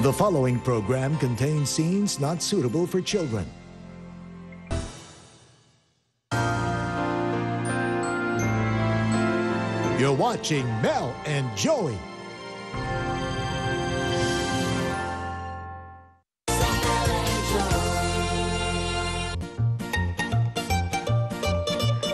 The following program contains scenes not suitable for children. You're watching Mel and Joey.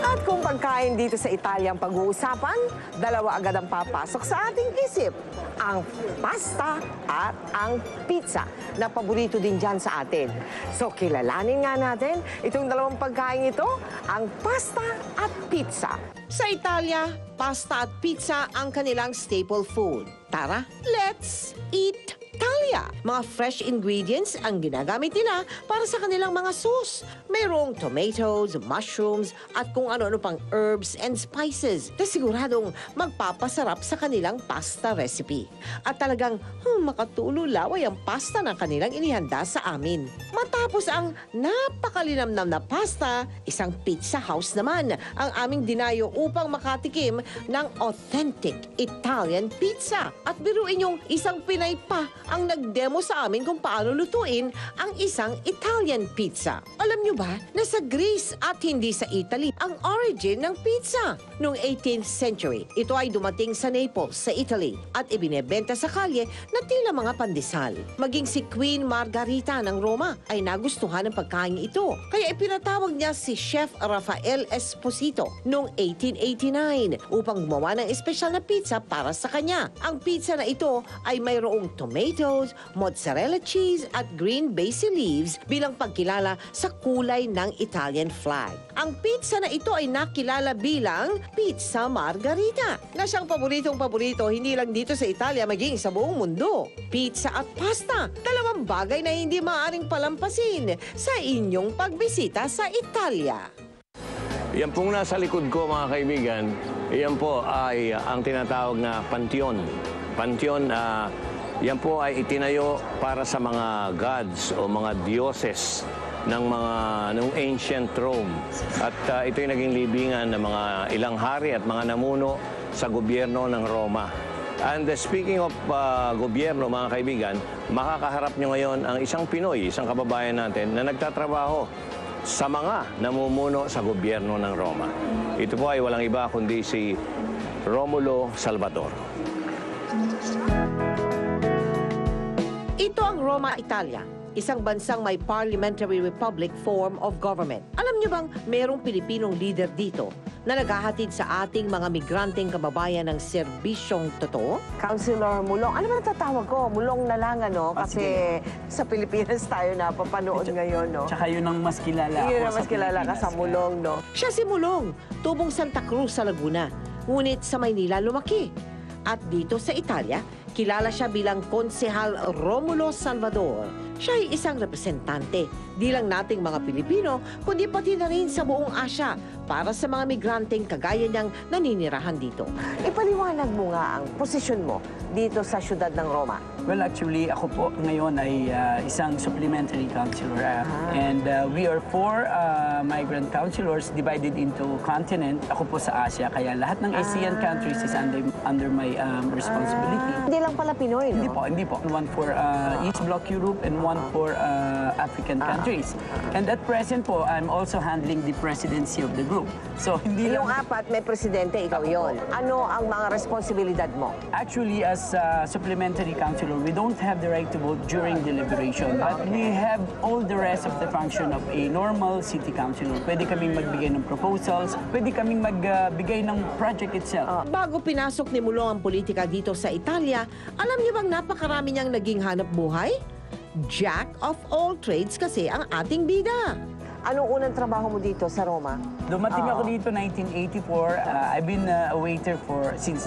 At kung pagkain dito sa Italia ang pag-uusapan, dalawa agad ang papasok sa ating isip. Ang pasta at ang pizza na paborito din dyan sa atin. So kilalanin nga natin itong dalawang pagkain ito, ang pasta at pizza. Sa Italia, pasta at pizza ang kanilang staple food. Tara, let's eat Italia. Mga fresh ingredients ang ginagamit nila para sa kanilang mga sauce. Mayroong tomatoes, mushrooms, at kung ano-ano pang herbs and spices na siguradong magpapasarap sa kanilang pasta recipe. At talagang makatululaway ang pasta na kanilang inihanda sa amin. Matapos ang napakalinamnam na pasta, isang pizza house naman ang aming dinayo upang makatikim ng authentic Italian pizza. At biruin yung isang Pinay pa ang nag-demo sa amin kung paano lutuin ang isang Italian pizza. Alam nyo ba na sa Greece at hindi sa Italy ang origin ng pizza? Noong 18th century, ito ay dumating sa Naples, sa Italy at ibinebenta sa kalye na tila mga pandesal. Maging si Queen Margherita ng Roma ay nagustuhan ng pagkain ito. Kaya ipinatawag niya si Chef Rafael Esposito noong 1889 upang gumawa ng espesyal na pizza para sa kanya. Ang pizza na ito ay mayroong tomatoes, mozzarella cheese at green basil leaves bilang pagkilala sa kulay ng Italian flag. Ang pizza na ito ay nakilala bilang Pizza Margherita, na siyang paboritong-paborito hindi lang dito sa Italia maging sa buong mundo. Pizza at pasta, dalawang bagay na hindi maaaring palampasin sa inyong pagbisita sa Italia. Yan pong nasa likod ko, mga kaibigan, yan po ay ang tinatawag na pantheon. Pantheon, yan po ay itinayo para sa mga gods o mga dioses ng ancient Rome. At ito ay naging libingan ng mga ilang hari at mga namuno sa gobyerno ng Roma. And speaking of gobyerno, mga kaibigan, makakaharap nyo ngayon ang isang Pinoy, isang kababayan natin na nagtatrabaho sa mga namumuno sa gobyerno ng Roma. Ito po ay walang iba kundi si Romulo Salvador. Ito ang Roma, Italia. Isang bansang may parliamentary republic form of government. Alam niyo bang merong Pilipinong leader dito na naghahatid sa ating mga migranteng kababayan ng serbisyong totoo? Councilor Mulong. Ano ba natatawag ko? Mulong na lang, ano? Kasi sa Pilipinas tayo napapanood ngayon, no? Tsaka yun ang mas kilala Yun ako ang mas kilala ka sa Mulong, no? Siya si Mulong, tubong Santa Cruz sa Laguna. Ngunit sa Maynila lumaki. At dito sa Italia, kilala siya bilang Konsehal Romulo Salvador. Siya ay isang representante, di lang nating mga Pilipino, kundi pati na rin sa buong Asya para sa mga migranteng kagaya niyang naninirahan dito. Ipaliwanag mo nga ang posisyon mo dito sa syudad ng Roma. Well, actually, ako po ngayon ay isang supplementary counselor. And we are 4 migrant counselors divided into continent. Ako po sa Asia, kaya lahat ng ASEAN countries is under my responsibility. Hindi lang pala Pinoy, no? Hindi po. One for East Bloc Europe and one for African countries. And at present po, I'm also handling the presidency of the group. So, hindi Yung apat, may presidente, ikaw yon. Ano ang mga responsibilidad mo? Actually, as supplementary counselor, we don't have the right to vote during deliberation, but we have all the rest of the function of a normal city councilor. Pwede kaming magbigay ng proposals, pwede kaming magbigay ng project itself. Bago pinasok ni Mulong ang politika dito sa Italia, alam niyo bang napakarami niyang naging hanap buhay? Jack of all trades kasi ang ating bida. Anong unang trabaho mo dito sa Roma? Dumating ako dito 1984. I've been a waiter since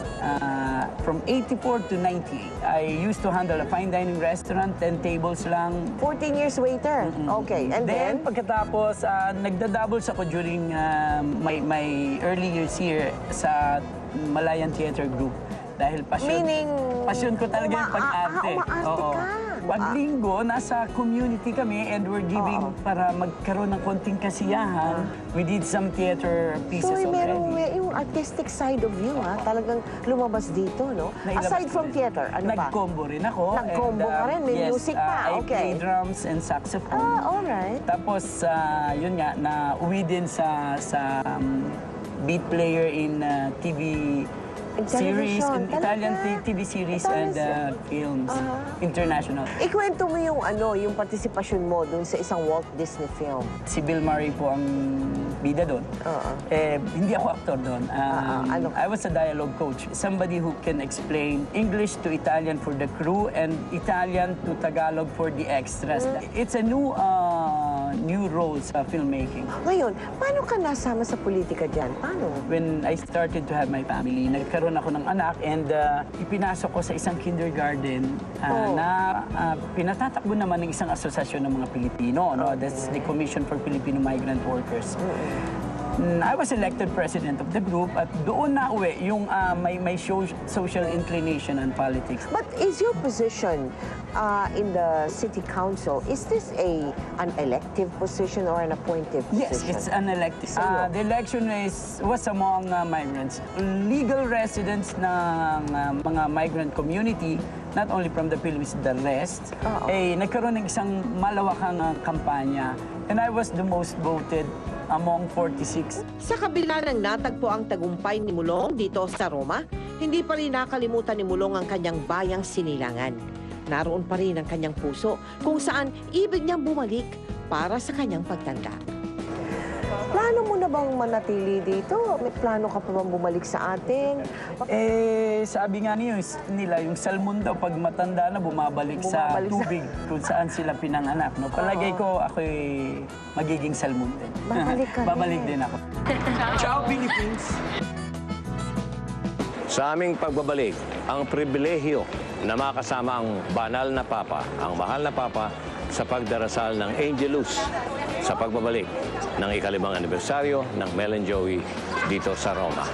from 84 to 98. I used to handle a fine dining restaurant, 10 tables lang. 14 years waiter. Okay, and then? Pagkatapos, nagda-doubles ako during my early years here sa Malayan Theater Group. Dahil passion Meaning, ko talaga yung pag-arte. Umaarte ka. Pag linggo, nasa community kami and we're giving para magkaroon ng konting kasiyahan. We did some theater pieces So, merong already. yung artistic side of you, ha? Talagang lumabas dito, no? Nailabas Aside ko from rin. theater, ano pa? Nag-combo rin ako. Nag-combo ka rin, may yes, music pa, I okay. play drums and saxophone. Alright. Tapos, yun nga, na uwi din sa beat player in TV In series, television, in Italian talaga? TV series Italian and films, international. Ikwento mo yung partisipasyon mo dun sa isang Walt Disney film. Si Bill Murray po ang bida doon. Hindi ako aktor doon. Ano? I was a dialogue coach. Somebody who can explain English to Italian for the crew and Italian to Tagalog for the extras. It's a new role sa filmmaking. Ngayon, paano ka nasama sa politika dyan? Paano? When I started to have my family, nagkaroon ako ng anak and ipinasok ko sa isang kindergarten na pinatatakbo naman ng isang asosasyon ng mga Pilipino. No? That's the Commission for Filipino Migrant Workers. I was elected president of the group at doon na uwi yung may social inclination and politics. But is your position in the city council, is this an elective position or an appointive position? Yes, it's an elective. The election was among migrants. Legal residents ng mga migrant community, not only from the Philippines, the rest, nagkaroon ng isang malawakang kampanya. And I was the most voted among 46. Sa kabila ng natagpo ang tagumpay ni Mulong dito sa Roma, hindi pa rin nakalimutan ni Mulong ang kanyang bayang Sinilangan. Naroon pa rin ang kanyang puso kung saan ibig niyang bumalik para sa kanyang pagtanda. Plano mo na bang manatili dito? May plano ka pa bang bumalik sa atin? Sabi nga nila, yung salmon daw pag matanda na bumabalik sa tubig kung saan sila pinanganak. No? Palagay ko ako'y magiging salmon din. Babalik ka Babalik din ako. Ciao, Philippines! Sa aming pagbabalik, ang pribilehyo na makasama ang banal na Papa, ang mahal na Papa, sa pagdarasal ng Angelus sa pagbabalik ng ika-5 anibersaryo ng Mel and Joey dito sa Roma.